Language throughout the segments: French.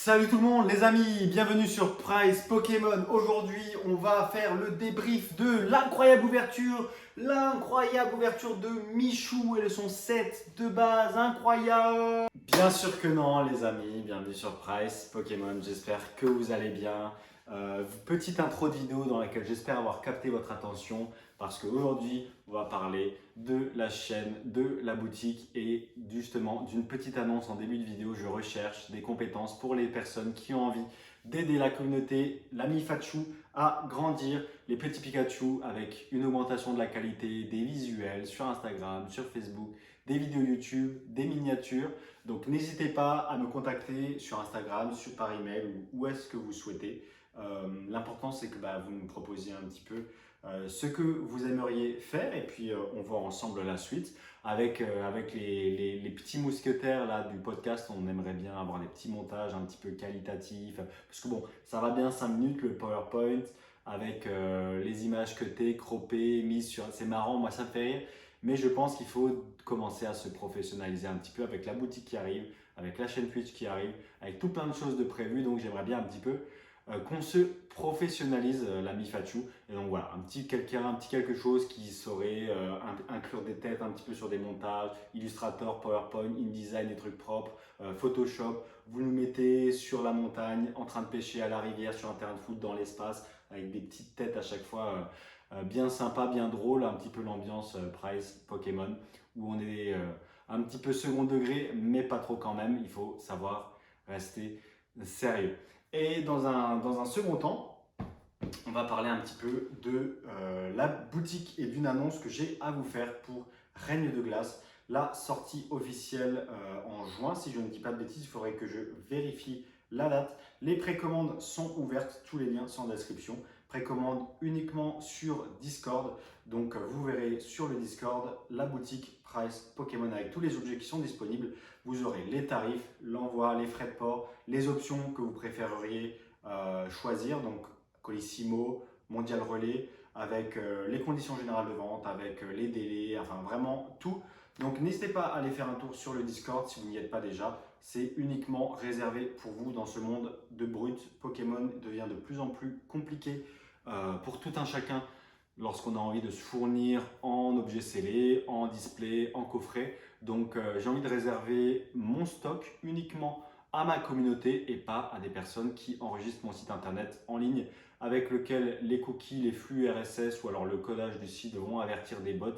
Salut tout le monde les amis, bienvenue sur Price Pokémon. Aujourd'hui on va faire le débrief de l'incroyable ouverture de Michou et de son set de base incroyable. Bien sûr que non les amis, bienvenue sur Price Pokémon, j'espère que vous allez bien. Petite intro de vidéo dans laquelle j'espère avoir capté votre attention parce qu'aujourd'hui on va parler de la chaîne, de la boutique et justement d'une petite annonce en début de vidéo. Je recherche des compétences pour les personnes qui ont envie d'aider la communauté, l'ami Fatchou, à grandir les petits Pikachu avec une augmentation de la qualité des visuels sur Instagram, sur Facebook, des vidéos YouTube, des miniatures. Donc n'hésitez pas à me contacter sur Instagram, par email ou où est-ce que vous souhaitez. L'important c'est que vous me proposiez un petit peu ce que vous aimeriez faire et puis on voit ensemble la suite. Avec les petits mousquetaires là, du podcast, on aimerait bien avoir des petits montages un petit peu qualitatifs parce que bon, ça va bien 5 minutes le PowerPoint avec les images cutées, croppées, mises sur... C'est marrant, moi ça me fait rire, mais je pense qu'il faut commencer à se professionnaliser un petit peu avec la boutique qui arrive, avec la chaîne Twitch qui arrive, avec tout plein de choses de prévues, donc j'aimerais bien un petit peu qu'on se professionnalise l'ami Fatchou. Et donc voilà, un petit quelque chose qui saurait inclure des têtes un petit peu sur des montages, Illustrator, PowerPoint, InDesign, des trucs propres, Photoshop. Vous nous mettez sur la montagne, en train de pêcher à la rivière, sur un terrain de foot, dans l'espace, avec des petites têtes à chaque fois bien sympa, bien drôle, un petit peu l'ambiance Price Pokémon, où on est un petit peu second degré, mais pas trop quand même. Il faut savoir rester sérieux. Et dans un second temps, on va parler un petit peu de la boutique et d'une annonce que j'ai à vous faire pour Règne de Glace. La sortie officielle en juin, si je ne dis pas de bêtises, il faudrait que je vérifie la date. Les précommandes sont ouvertes, tous les liens sont en description. Précommande uniquement sur Discord. Donc vous verrez sur le Discord la boutique Price Pokémon avec tous les objets qui sont disponibles. Vous aurez les tarifs, l'envoi, les frais de port, les options que vous préféreriez choisir. Donc Colissimo, Mondial Relais, avec les conditions générales de vente, avec les délais, enfin vraiment tout. Donc n'hésitez pas à aller faire un tour sur le Discord si vous n'y êtes pas déjà. C'est uniquement réservé pour vous dans ce monde de brut. Pokémon devient de plus en plus compliqué pour tout un chacun lorsqu'on a envie de se fournir en objets scellés, en display, en coffret. Donc j'ai envie de réserver mon stock uniquement à ma communauté et pas à des personnes qui enregistrent mon site internet en ligne avec lequel les cookies, les flux RSS ou alors le codage du site devront avertir des bots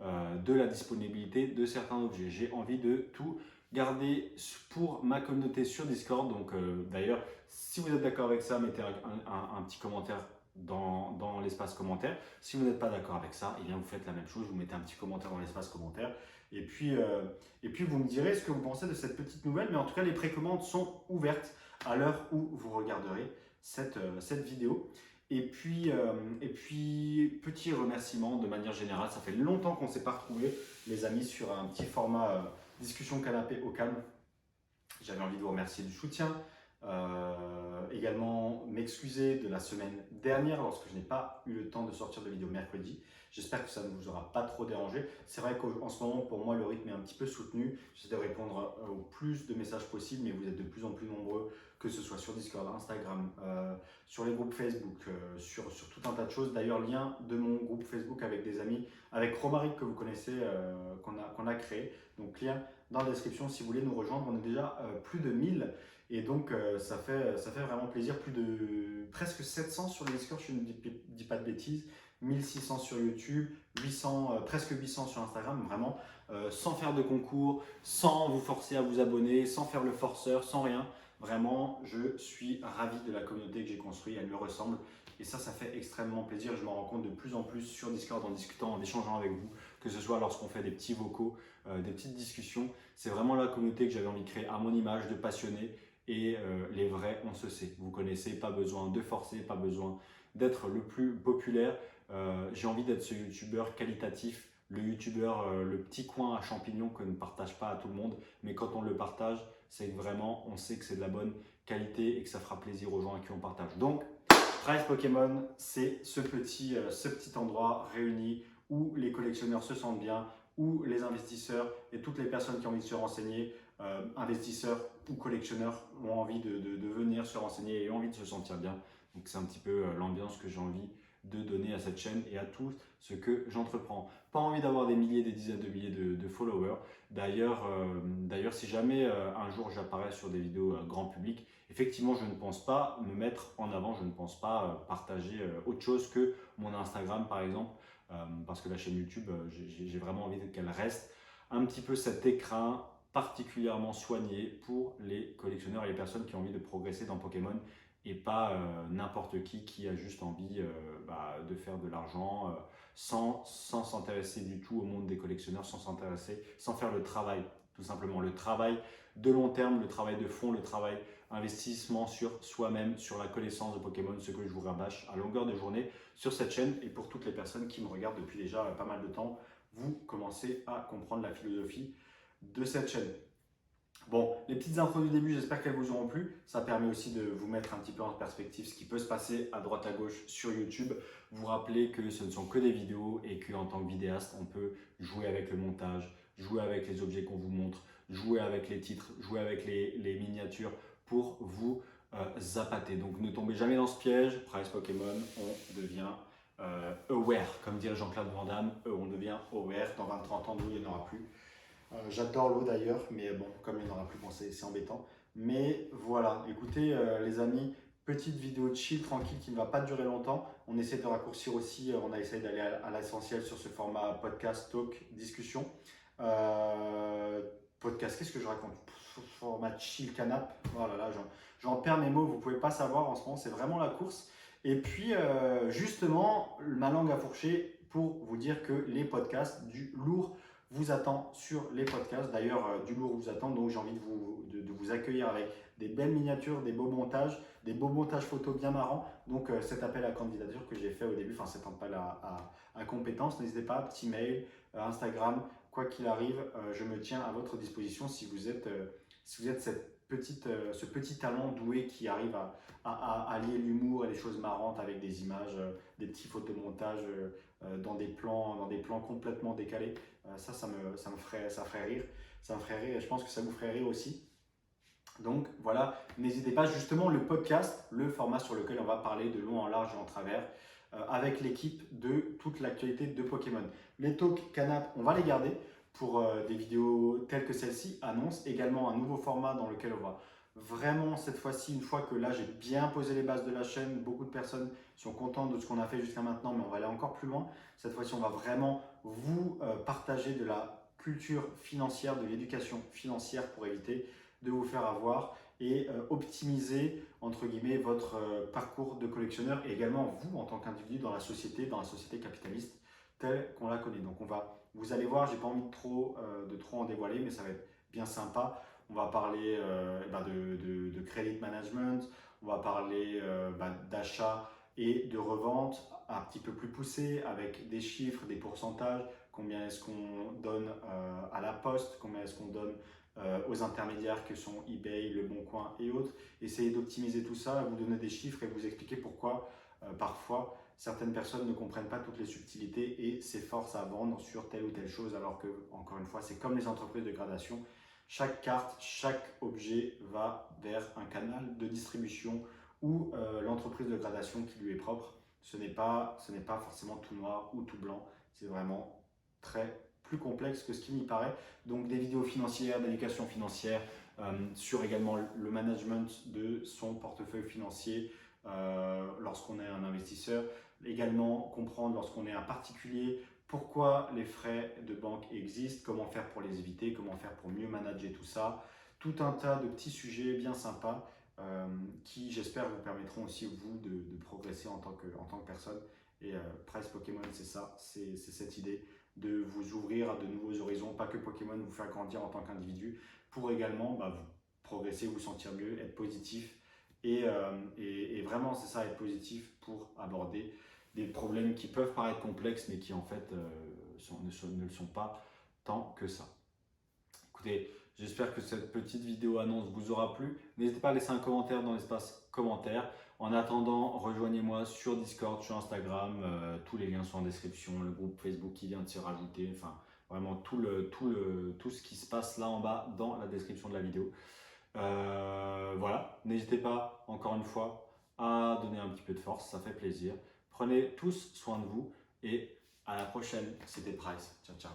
de la disponibilité de certains objets. J'ai envie de tout garder pour ma communauté sur Discord. Donc d'ailleurs, si vous êtes d'accord avec ça, mettez un petit commentaire dans l'espace commentaire. Si vous n'êtes pas d'accord avec ça, eh bien vous faites la même chose, vous mettez un petit commentaire dans l'espace commentaire. Et puis vous me direz ce que vous pensez de cette petite nouvelle. Mais en tout cas, les précommandes sont ouvertes à l'heure où vous regarderez cette vidéo. Et puis, petit remerciement de manière générale. Ça fait longtemps qu'on ne s'est pas retrouvés, les amis, sur un petit format discussion canapé au calme. J'avais envie de vous remercier du soutien. Également m'excuser de la semaine dernière lorsque je n'ai pas eu le temps de sortir de vidéo mercredi. J'espère que ça ne vous aura pas trop dérangé. C'est vrai qu'en ce moment, pour moi, le rythme est un petit peu soutenu. J'essaie de répondre au plus de messages possible, mais vous êtes de plus en plus nombreux, que ce soit sur Discord, Instagram, sur les groupes Facebook, sur tout un tas de choses. D'ailleurs, lien de mon groupe Facebook avec des amis, avec Romaric que vous connaissez, qu'on a créé. Donc, lien dans la description si vous voulez nous rejoindre. On est déjà plus de 1000. Et donc, ça fait vraiment plaisir. Plus de presque 700 sur le Discord, je ne dis pas de bêtises. 1600 sur YouTube, presque 800 sur Instagram. Vraiment, sans faire de concours, sans vous forcer à vous abonner, sans faire le forceur, sans rien. Vraiment, je suis ravi de la communauté que j'ai construite. Elle me ressemble. Et ça fait extrêmement plaisir. Je m'en rends compte de plus en plus sur Discord en discutant, en échangeant avec vous, que ce soit lorsqu'on fait des petits vocaux, des petites discussions. C'est vraiment la communauté que j'avais envie de créer à mon image, de passionnés. Et les vrais, on se sait. Vous connaissez, pas besoin de forcer, pas besoin d'être le plus populaire. J'ai envie d'être ce youtubeur qualitatif, le youtubeur, le petit coin à champignons qu'on ne partage pas à tout le monde. Mais quand on le partage, c'est que vraiment, on sait que c'est de la bonne qualité et que ça fera plaisir aux gens à qui on partage. Donc, Price Pokémon, c'est ce petit endroit réuni où les collectionneurs se sentent bien, où les investisseurs et toutes les personnes qui ont envie de se renseigner investisseurs ou collectionneurs ont envie de venir se renseigner et ont envie de se sentir bien. Donc c'est un petit peu l'ambiance que j'ai envie de donner à cette chaîne et à tout ce que j'entreprends. Pas envie d'avoir des milliers, des dizaines de milliers de followers. D'ailleurs, si jamais un jour j'apparais sur des vidéos grand public, effectivement, je ne pense pas me mettre en avant, je ne pense pas partager autre chose que mon Instagram par exemple, parce que la chaîne YouTube, j'ai vraiment envie qu'elle reste un petit peu cet écrin particulièrement soigné pour les collectionneurs et les personnes qui ont envie de progresser dans Pokémon et pas n'importe qui a juste envie de faire de l'argent sans s'intéresser du tout au monde des collectionneurs, sans faire le travail, tout simplement. Le travail de long terme, le travail de fond, le travail investissement sur soi-même, sur la connaissance de Pokémon, ce que je vous rabâche à longueur de journée sur cette chaîne. Et pour toutes les personnes qui me regardent depuis déjà pas mal de temps, vous commencez à comprendre la philosophie de cette chaîne. Bon, les petites intros du début, j'espère qu'elles vous auront plu. Ça permet aussi de vous mettre un petit peu en perspective ce qui peut se passer à droite à gauche sur YouTube. Vous rappelez que ce ne sont que des vidéos et qu'en tant que vidéaste, on peut jouer avec le montage, jouer avec les objets qu'on vous montre, jouer avec les titres, jouer avec les miniatures pour vous zapater. Donc ne tombez jamais dans ce piège. Price Pokémon, on devient aware, comme dirait Jean-Claude Van Damme, on devient aware. Dans 20-30 ans, il n'y en aura plus. J'adore l'eau d'ailleurs, mais bon, comme il n'y en aura plus, bon, c'est embêtant. Mais voilà, écoutez les amis, petite vidéo chill, tranquille, qui ne va pas durer longtemps. On essaie de raccourcir aussi, on a essayé d'aller à l'essentiel sur ce format podcast, talk, discussion. Podcast, qu'est-ce que je raconte? Format chill, canap, voilà, là, j'en perds mes mots, vous ne pouvez pas savoir en ce moment, c'est vraiment la course. Et puis, justement, ma langue a fourché pour vous dire que les podcasts, du lourd vous attend sur les podcasts. D'ailleurs, du lourd vous attend, donc j'ai envie de vous accueillir avec des belles miniatures, des beaux montages photos bien marrants. Donc, cet appel à candidature que j'ai fait au début, enfin cet appel à compétences, n'hésitez pas, petit mail, Instagram, quoi qu'il arrive, je me tiens à votre disposition si vous êtes ce petit talent doué qui arrive à lier l'humour et les choses marrantes avec des images, des petits photomontages dans des plans complètement décalés. Ça ferait rire. Ça me ferait rire et je pense que ça vous ferait rire aussi. Donc voilà, n'hésitez pas, justement le podcast, le format sur lequel on va parler de long en large et en travers avec l'équipe de toute l'actualité de Pokémon. Les talks canap, on va les garder pour des vidéos telles que celle-ci, annonce également un nouveau format dans lequel on va vraiment cette fois-ci, une fois que là j'ai bien posé les bases de la chaîne, beaucoup de personnes sont contentes de ce qu'on a fait jusqu'à maintenant, mais on va aller encore plus loin. Cette fois-ci, on va vraiment vous partager de la culture financière, de l'éducation financière pour éviter de vous faire avoir et optimiser entre guillemets votre parcours de collectionneur et également vous en tant qu'individu dans la société capitaliste telle qu'on la connaît. Donc vous allez voir, j'ai pas envie de trop en dévoiler, mais ça va être bien sympa. On va parler de credit management, on va parler d'achat et de revente un petit peu plus poussé avec des chiffres, des pourcentages, combien est-ce qu'on donne à la poste, combien est-ce qu'on donne aux intermédiaires que sont eBay, Le Bon Coin et autres. Essayez d'optimiser tout ça, vous donner des chiffres et vous expliquer pourquoi parfois certaines personnes ne comprennent pas toutes les subtilités et s'efforcent à vendre sur telle ou telle chose alors que, encore une fois, c'est comme les entreprises de gradation. Chaque carte, chaque objet va vers un canal de distribution ou l'entreprise de gradation qui lui est propre. Ce n'est pas forcément tout noir ou tout blanc, c'est vraiment plus complexe que ce qui m'y paraît. Donc des vidéos financières, d'éducation financière, sur également le management de son portefeuille financier lorsqu'on est un investisseur. Également comprendre lorsqu'on est un particulier pourquoi les frais de banque existent, comment faire pour les éviter, comment faire pour mieux manager tout ça. Tout un tas de petits sujets bien sympas qui, j'espère, vous permettront aussi, vous, de progresser en tant que personne. Et Price Pokémon, c'est ça, c'est cette idée de vous ouvrir à de nouveaux horizons, pas que Pokémon vous faire grandir en tant qu'individu, pour également vous progresser, vous sentir mieux, être positif. Et vraiment, c'est ça, être positif pour aborder des problèmes qui peuvent paraître complexes, mais qui en fait ne le sont pas tant que ça. Écoutez, j'espère que cette petite vidéo annonce vous aura plu. N'hésitez pas à laisser un commentaire dans l'espace commentaire. En attendant, rejoignez-moi sur Discord, sur Instagram. Tous les liens sont en description. Le groupe Facebook qui vient de se rajouter. Enfin, vraiment tout ce qui se passe là en bas dans la description de la vidéo. Voilà, n'hésitez pas encore une fois à donner un petit peu de force, ça fait plaisir. Prenez tous soin de vous et à la prochaine, c'était Price. Ciao, ciao.